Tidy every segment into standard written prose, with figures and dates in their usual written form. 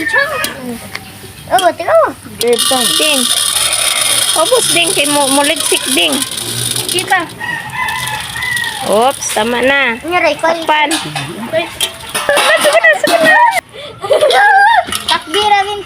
chang. Oh, tigaw. Dito, ding. Obos ding kay mo muligsik ding. Kita. Oops, tama na. Nyaray ko. Pan. Takbira rin.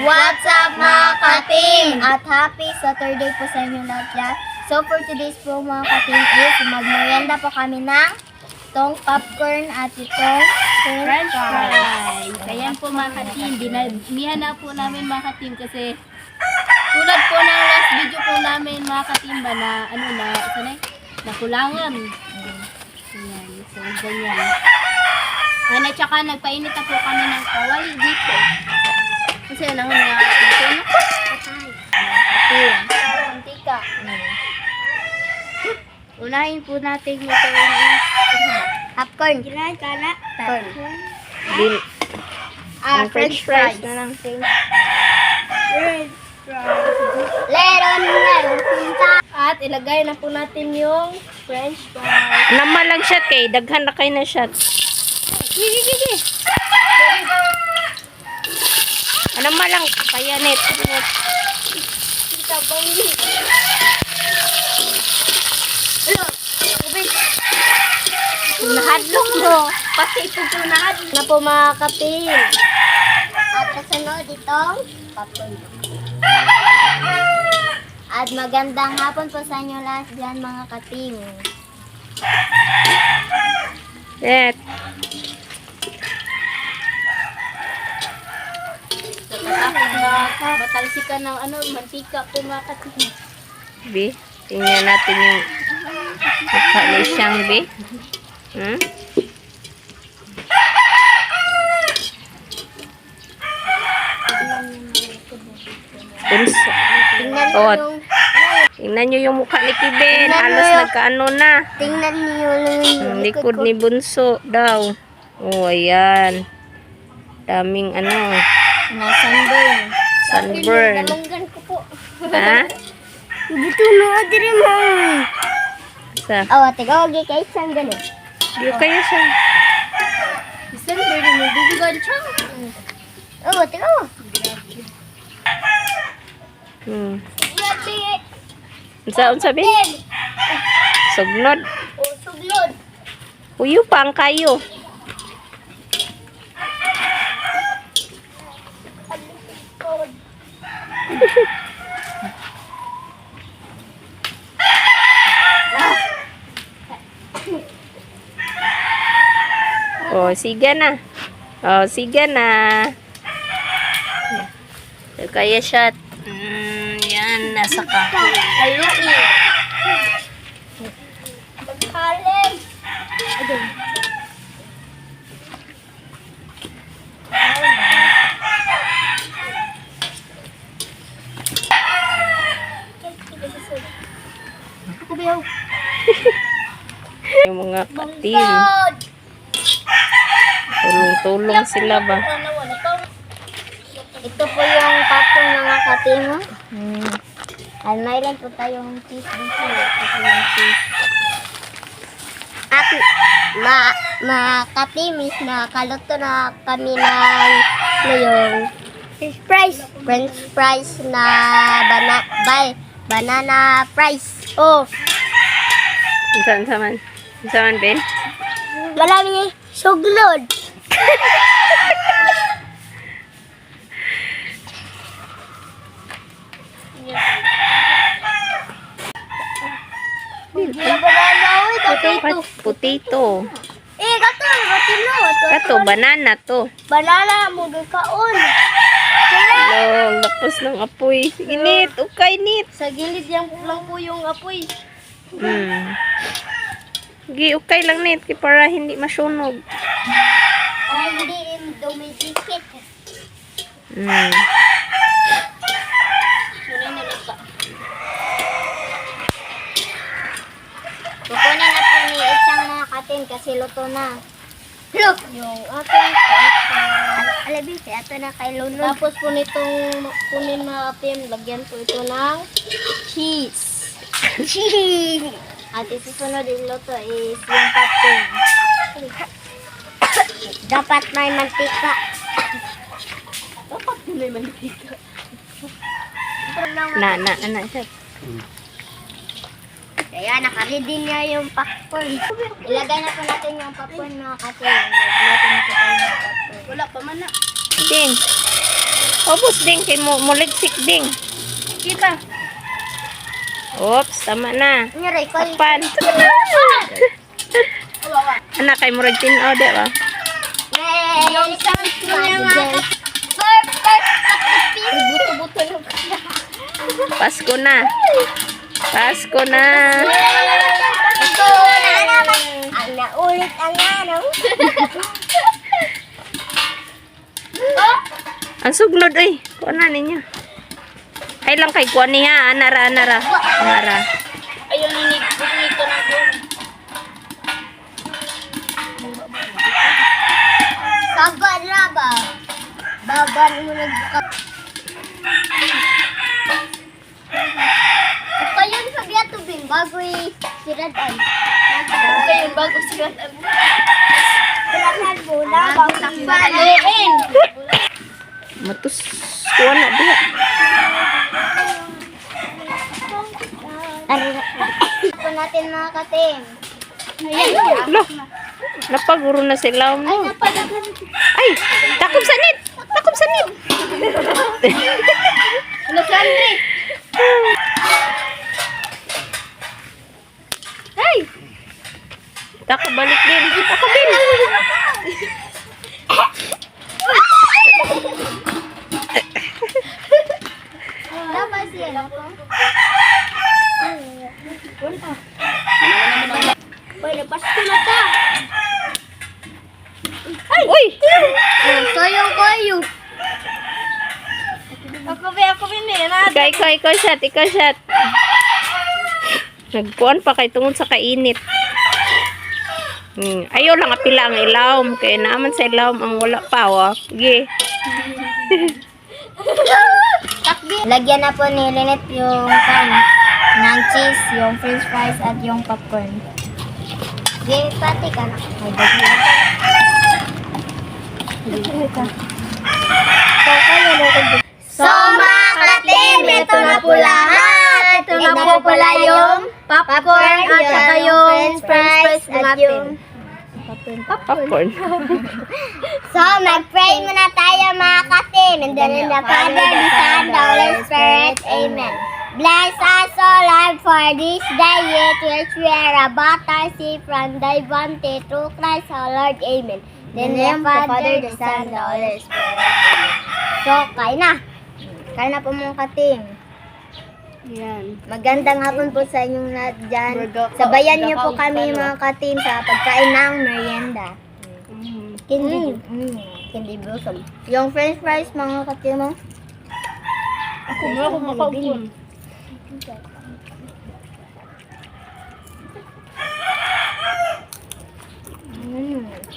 What's up mga ka-team? At happy Saturday po sa inyo lahat. So for today's po mga ka-team is magmerienda po kami ng itong popcorn at itong French fries. Ayan po mga ka-team. Dinamihan na po namin mga ka-team kasi tulad po ng last video po namin mga ka-team ba na ano na, sanay, nakulangan. Ayan. So ganyan. At saka nagpainit na po kami ng kawali dito. Kasi ano nga dito no? mantika. Unahin po natin ito yung Popcorn. Ginahan ka na? Popcorn. Din. Ang French fries na lang. Leron, pinta. at ilagay na po natin yung French fries. Naman lang shot kay. Daghan na kayo na shot. Gigi. Naman lang. Kaya net. Kita bangli. Nahadlok mo. Pati ito po nahadlok. Na po mga kapil. At kasunod itong popcorn. At magandang hapon po sa inyo lahat dyan mga kating. Net. Tapos matalsikan ng mantika po mga kating. B. Tingnan natin yung mukha ni siyang B. Hmm? Bunso. Tingnan niyo Oh. yung Tingnan nyo yung mukha ni Kiben. Tingnan Halos mo yung- nagkaano na. tingnan niyo yung Ang likod ni Bunso daw. Oh, ayan. Daming ano. na sunburn. Sunburn. Dalunggan ko po. Ha? Buto na adire mo. Sa. Oh, tiga wagi kay isang ganun. Di kayo siya. December na may dudugan siya. Oh, tiga mo. Hmm. Grabe. Unsa sabi? Sugnod. Oh, suglod. Puyo pa ang kayo. Oh, sige na. Oh, sige na. Kaya siya. Yan, nasa kahoy. Haluin. Magkalim. Ako bayaw. Yung mga katim. Tulong-tulong sila ba? Ito po yung popcorn mga katimo. Hmm. At mayroon po tayong cheese dito. Ito po yung cheese. At makatimis na kaluto na kami ng yung French fries na banana fries. Oh, Unsa man? Unsa man, Ben? marami suglod. Potato. Eh, kato, matino. Kato, banana to. Banana mo gikaon. Long, lapos ng apoy. Sige, nit. Okay, nit. Sa gilid yan lang po yung apoy. Hmm. Sige, okay lang, nit. Para hindi masunog. Para hindi dumidikit. Hmm. Sunay na lang ka. Kukunin na po ni isang mga katin kasi luto na. Look! Yung ating alabi, ito na kay Lunod. Tapos po nitong kunin mga katim, lagyan po ito ng cheese. At isusunod yung luto is yung popcorn. Dapat may mantika. May mantika. Na, sir. Kaya nakaready niya yung popcorn. Ilagay na po natin yung popcorn mga katim. Nagluto na po tayo ng popcorn. Wala pa man na. Ding. Obos, ding. Kay mo ligsik, ding. Kita. Oops, tama na. Ano, Raycol? Pan. Wawa. Anak, kay murag tinaw, di ba? Yay! Yung sounds ko niya nga. Buto-buto yung Pasko na. Pasko na. Ito na naman. Ang naulit ang araw. Ang sugnod, ay. Kuha na ninyo. Ay lang kay kuha niya. Anara. ayun nito na ko. Sabar na ba? Babar mo nagbuka. Kayo sa biya tubing bago siradan. Okay, yung bago sigat. Siradan mo na bago takpan. Matus. Kuha na diha. Ito natin mga katim. Lo. Napaguro na sila mo. Ay, takop sanit. Ano, Sandri? Ay. Takop balik din. Takop din. Dapat siya. Uy, napasko na ta. Uy. Soyong koyo. Ako bini. Ikaw shot. Nagkuhan pa kay tungod sa kainit. Ayaw lang apila ang ilawom. Kaya naman sa ilawom ang wala pa. Sige. Lagyan na po ni Lynette yung ng cheese, yung french fries at yung popcorn. Sige, pati ka na. Ay, bagay. So, mga katim, ito na po lahat. Ito na po pala yung popcorn at saka yung french fries at yung Popcorn. So, mag-pray muna tayo mga katim. In the name of the Father, the Son, the Holy Spirit. Amen. Bless us, O Lord, for this day which we are about to see from thy bounty through Christ our Lord. Amen. In the name of the Father, the Son, the Holy Spirit. Amen. So, kain na. Kain na po mga katim. Yan. Magandang hapon po sa inyong lahat dyan. Sabayan niyo po kami mga katim sa pagkain ng merienda. Candy. Candy blossom. Yung french fries mga katim mo. Ako makaupon.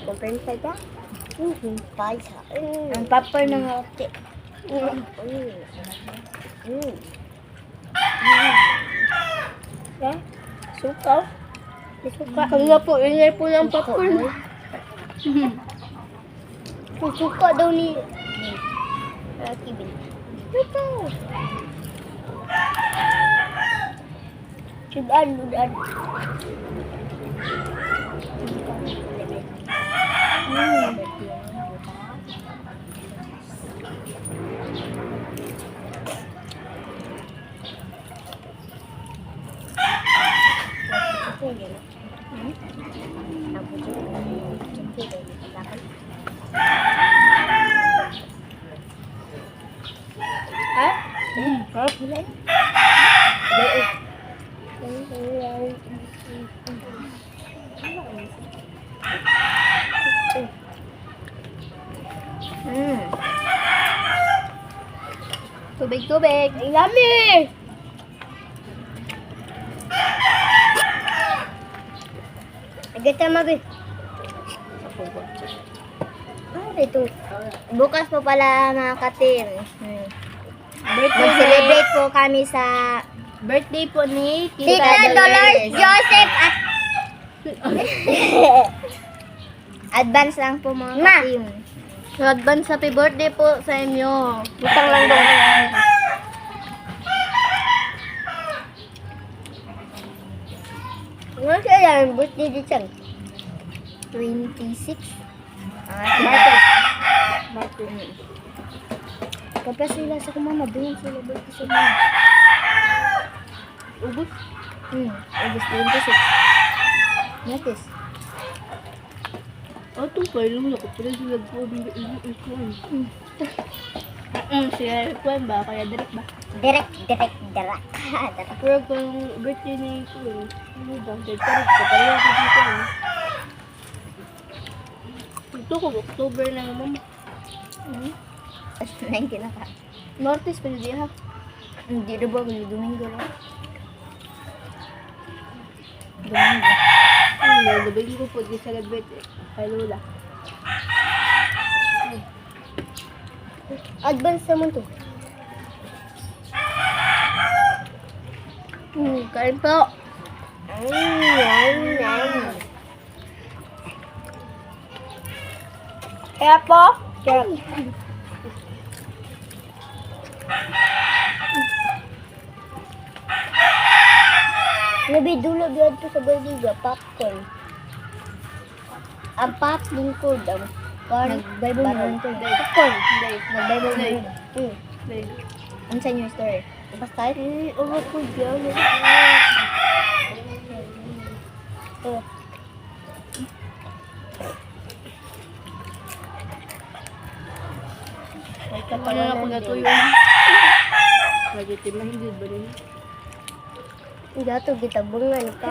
Yung french fries ba? Ang popcorn ng roti. Suka. Kaya po, ingay po ng popcorn. Suka daw ni Kibin. Ito. Sudan. Tubig. Yummy! Agad mabi. Ito. Bukas po pala mga katim. Mag-celebrate po kami sa Birthday po ni Tita Dolores Joseph at advance lang po mga katim. Advance happy birthday po sa inyo. Butang lang daw. Ano siya yan? Birthday di siya. 26. Martes. Kapag sila sa kumama, doon sila birthday sa mga. Ubus. August 26. Martes. Ato pa, ilang na ko pala sila po ang ikuan. Siya ikuan ba? Kaya direct ba? Direct. Pero kung birthday na ikuan, ano ba? Direct ka pala ako dito. Ito ko, October na naman. 19 na ka. Martes pa niya ha? Hindi na ba? Domingo na. Nagabay ko po di-celebrate kay Lola. Advance naman to. Kain po. Kaya po. Nabidulo biyan to sa Berliga, popcorn. Ang pop lingkod, ang corn, baron ko. Popcorn. Nag-Bible na yun. Ano sa inyo story? Basta tayo? Po dyan. Oh. May Ano kapalan na po na to din. yun? Pwede na hindi ba rin? Gato, gitabungan ka.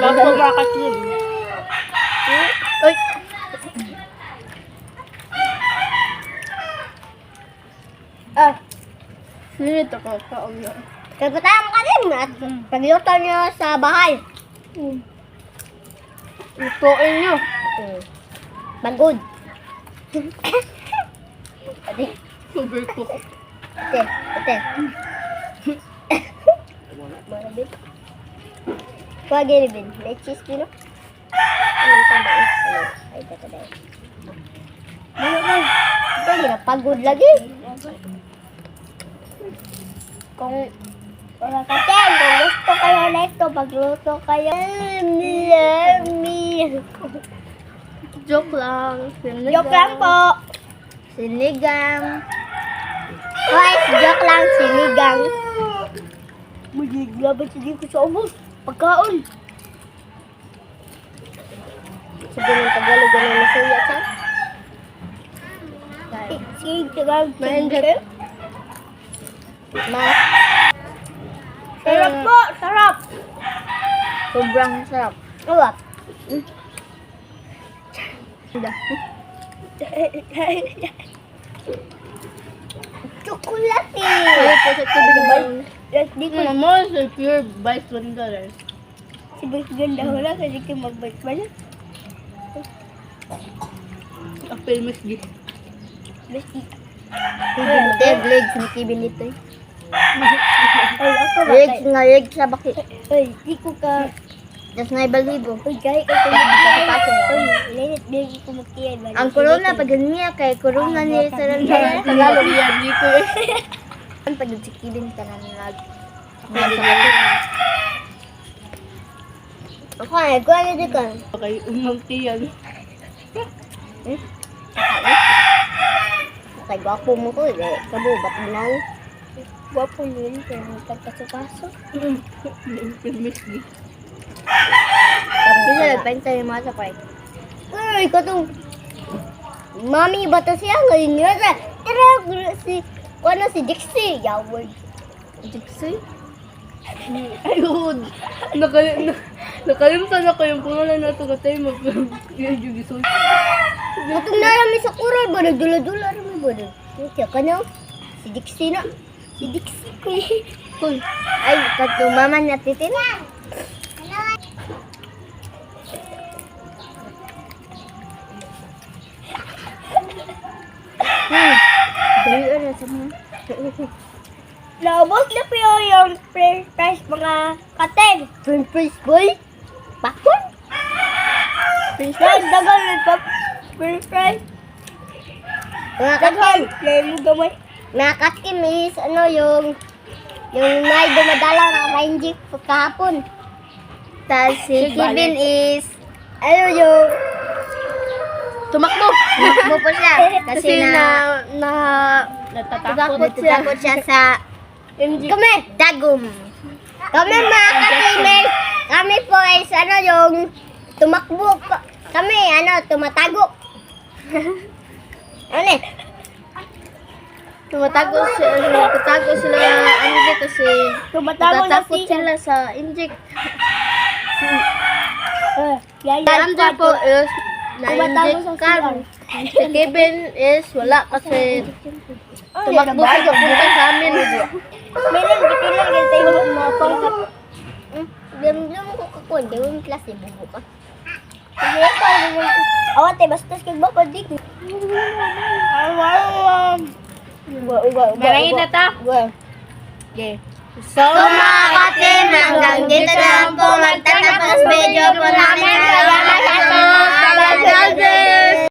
Papawakas yun. Ay! Nilito ko, kaong na. Kagutaan ka din at pagluto nyo sa bahay. Lutuin nyo. Pagod. Ate, Super cook. ate. Marabit. Kuha gini bin. May cheese pino. Anong tanda? Ay, tata dahil. Ito, pagod lagi. Kung wala ka dyan, kung gusto kayo nito, pagluto kayo. Joke lang. Joke lang po. Sinigang. Guys, joke lang, sinigang. Magigla ba siya ko sa ubos? Pagkaon. Sabi ng Tagalog, gano'n na suya siya. Sige, Tagalog. Mahinggit. Sarap po, sarap. Sobrang sarap. Sarap. Chocolate. Kaya po sa tabi ng bayo. Di ko Naman sa pure vice $1. si Boys ganda wala kasi kayo mag-bite ba na? Apple misgi. Dead legs ni Kevin nito eh. Ay, ako ba? Legs nga, legs sa baki. Ay, di ko ka... Das na ibalibo. Uy, kahit ito yung linit, bigay ko magkiyay. Ang corona, pag niya kay corona ni sa Tagalog Tagalog. yan, di ko eh. Pag si Kevin ka na nag. Ako ay, kuha na di ka. Okay, umangti yan. Kay gwapo mo ko, eh. Kabubat mo na. Gwapo mo yun, kaya magpagkaso-kaso. Apple misgi. Kasi nagpenta yung mga sapay. Uy, katong... Mami, bata siya ngayon yun. Tara, si... Ano si Dixie? Yaward. Dixie? Ayun. Nakalimutan ako yung pangalan na ito katay mag-yugisoy. Katong narami sa kuray ba? Nagdula-dula rami ba? Kaya ka na? Si Dixie na. Si Dixie ko eh. Ay, katong mama niya titin. Dali na sa mga. Naubos na po yung french fries mga katen. French fries boy? Bakon? French fries? Dagan rin pa. French fries? Mga katen. Ngayon mo gamay. Mga katen is ano yung may dumadalaw na ka-injik kahapon. Tapos si Kevin is ano yung Tumakbo. tumakbo po siya. Kasi Natatakot Takot siya sa kami, dagum. Kami mga katimer, kami po is ano yung tumakbo. Kami tumatago. Ano eh? Tumatago sila kasi natatakot sila sa inject. Si Andrew po is na-inject ka. Si Kevin is wala kasi tumakbo siya punta sa amin. Meron, bikilang ganito yung mga pangkat. Diyan mo kukukuha, di mo yung klase, bubo ka. Sige, parang mo. Awate, basta kag ba pa dik. Marangin na ta. So mga katim, hanggang dito na lang po magtatapos video po namin.